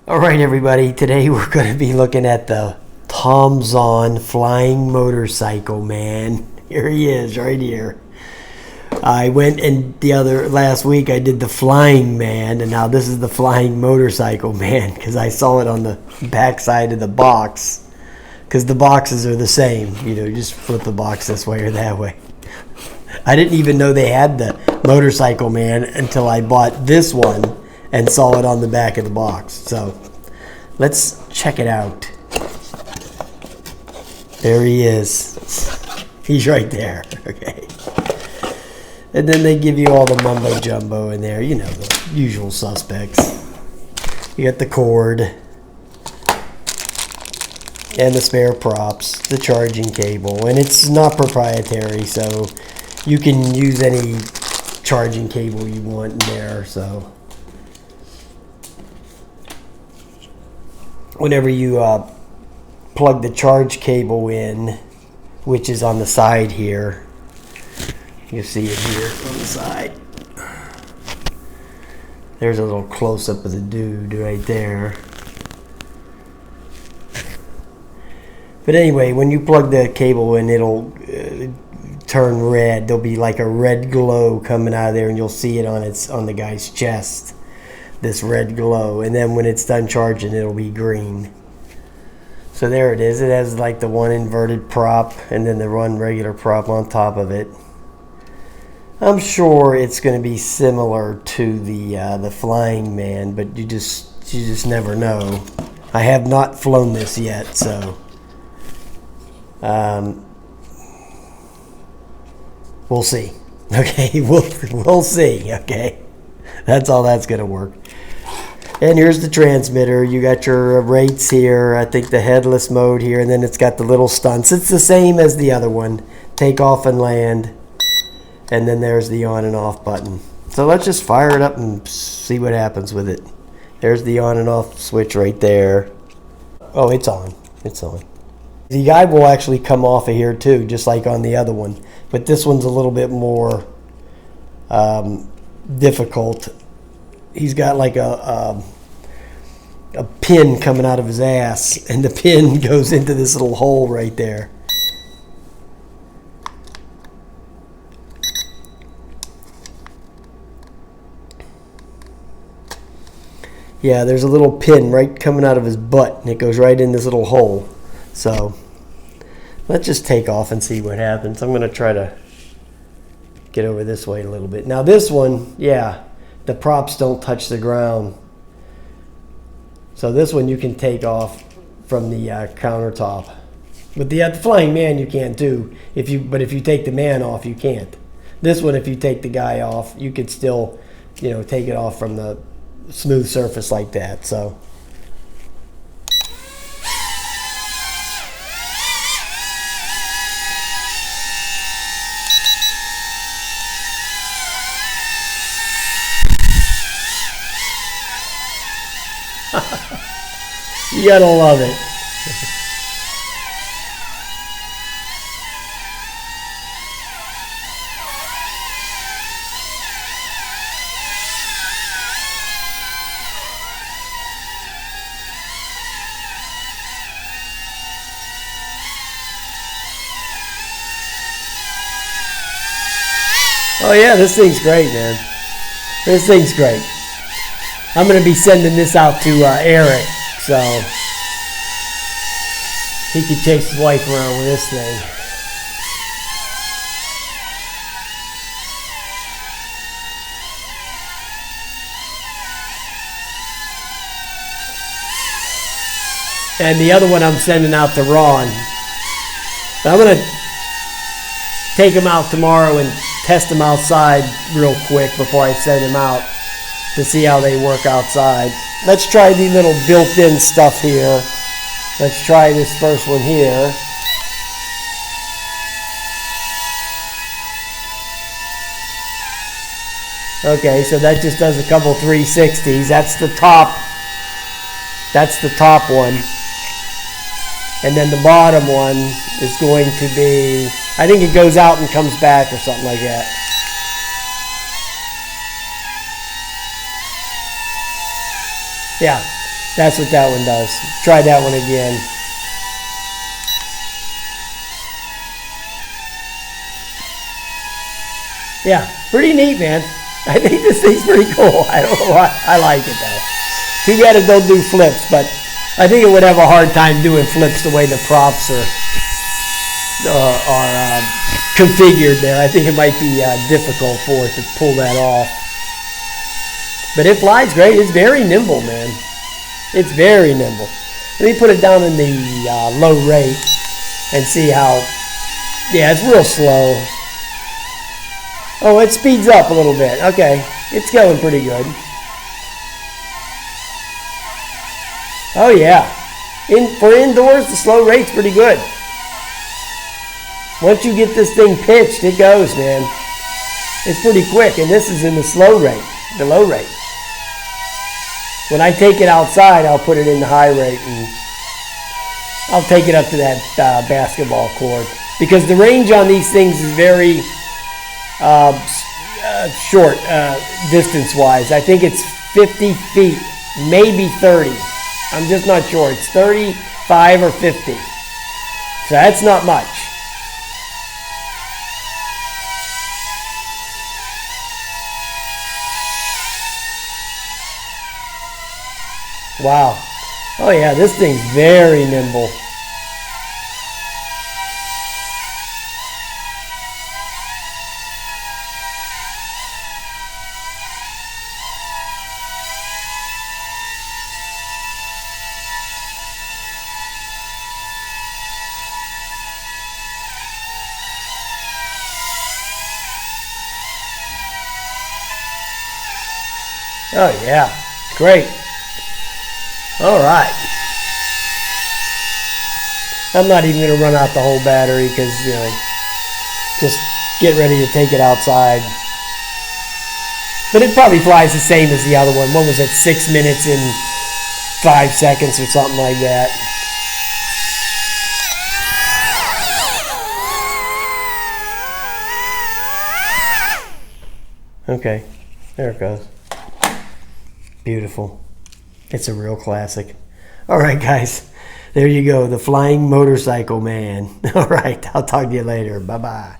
Alright everybody, today we're going to be looking at the Tomzon flying motorcycle man. Here he is, right here. I went and last week I did the flying man, and now this is the flying motorcycle man, because I saw it on the back side of the box, because the boxes are the same. You know, just flip the box this way or that way. I didn't even know they had the motorcycle man until I bought this one and saw it on the back of the box. So let's check it out. There he is. He's right there. Okay. And then they give you all the mumbo jumbo in there, you know, the usual suspects. You got the cord and the spare props, the charging cable, and it's not proprietary, so you can use any charging cable you want in there. So whenever you plug the charge cable in, which is on the side here, you see it here on the side. There's a little close-up of the dude right there. But anyway, when you plug the cable in, it'll turn red. There'll be like a red glow coming out of there, and you'll see it on the guy's chest. This red glow, and then when it's done charging, it'll be green. So there it is. It has like the one inverted prop and then the one regular prop on top of it. I'm sure it's going to be similar to the flying man, but you just never know. I have not flown this yet, so we'll see. Okay, we'll see. Okay, that's all that's going to work. And here's the transmitter. You got your rates here. I think the headless mode here, and then it's got the little stunts. It's the same as the other one. Take off and land. And then there's the on and off button. So let's just fire it up and see what happens with it. There's the on and off switch right there. Oh, it's on. It's on. The guy will actually come off of here too, just like on the other one. But this one's a little bit more difficult. He's got like a pin coming out of his ass, and the pin goes into this little hole right there. Yeah, there's a little pin right coming out of his butt, and it goes right in this little hole. So let's just take off and see what happens. I'm going to try to get over this way a little bit. Now this one, yeah, the props don't touch the ground. So this one you can take off from the countertop. But the flying man you can't do. But if you take the man off, you can't. This one, if you take the guy off, you could still, you know, take it off from the smooth surface like that. So you gotta love it. Oh yeah, this thing's great, man. This thing's great. I'm going to be sending this out to Eric, so he could chase his wife around with this thing. And the other one I'm sending out to Ron. I'm going to take him out tomorrow and test them outside real quick before I send them out to see how they work outside. Let's try the little built-in stuff here. Let's try this first one here. Okay, so that just does a couple 360s. That's the top. That's the top one. And then the bottom one is going to be, I think it goes out and comes back or something like that. Yeah. That's what that one does. Try that one again. Yeah, pretty neat, man. I think this thing's pretty cool. I don't know why. I like it, though. Too bad it don't do flips, but I think it would have a hard time doing flips the way the props are configured there. I think it might be difficult for it to pull that off. But it flies great. It's very nimble, man. It's very nimble. Let me put it down in the low rate and see how... Yeah, it's real slow. Oh, it speeds up a little bit. Okay, it's going pretty good. Oh yeah, for indoors, the slow rate's pretty good. Once you get this thing pitched, it goes, man. It's pretty quick, and this is in the slow rate, the low rate. When I take it outside, I'll put it in the high rate, and I'll take it up to that basketball court. Because the range on these things is very short distance-wise. I think it's 50 feet, maybe 30. I'm just not sure. It's 35 or 50. So that's not much. Wow. Oh yeah, this thing's very nimble. Oh yeah, great. All right. I'm not even going to run out the whole battery because, you know, just get ready to take it outside. But it probably flies the same as the other one. One was at 6 minutes and 5 seconds or something like that. Okay, there it goes. Beautiful. It's a real classic. All right, guys. There you go. The flying motorcycle man. All right. I'll talk to you later. Bye-bye.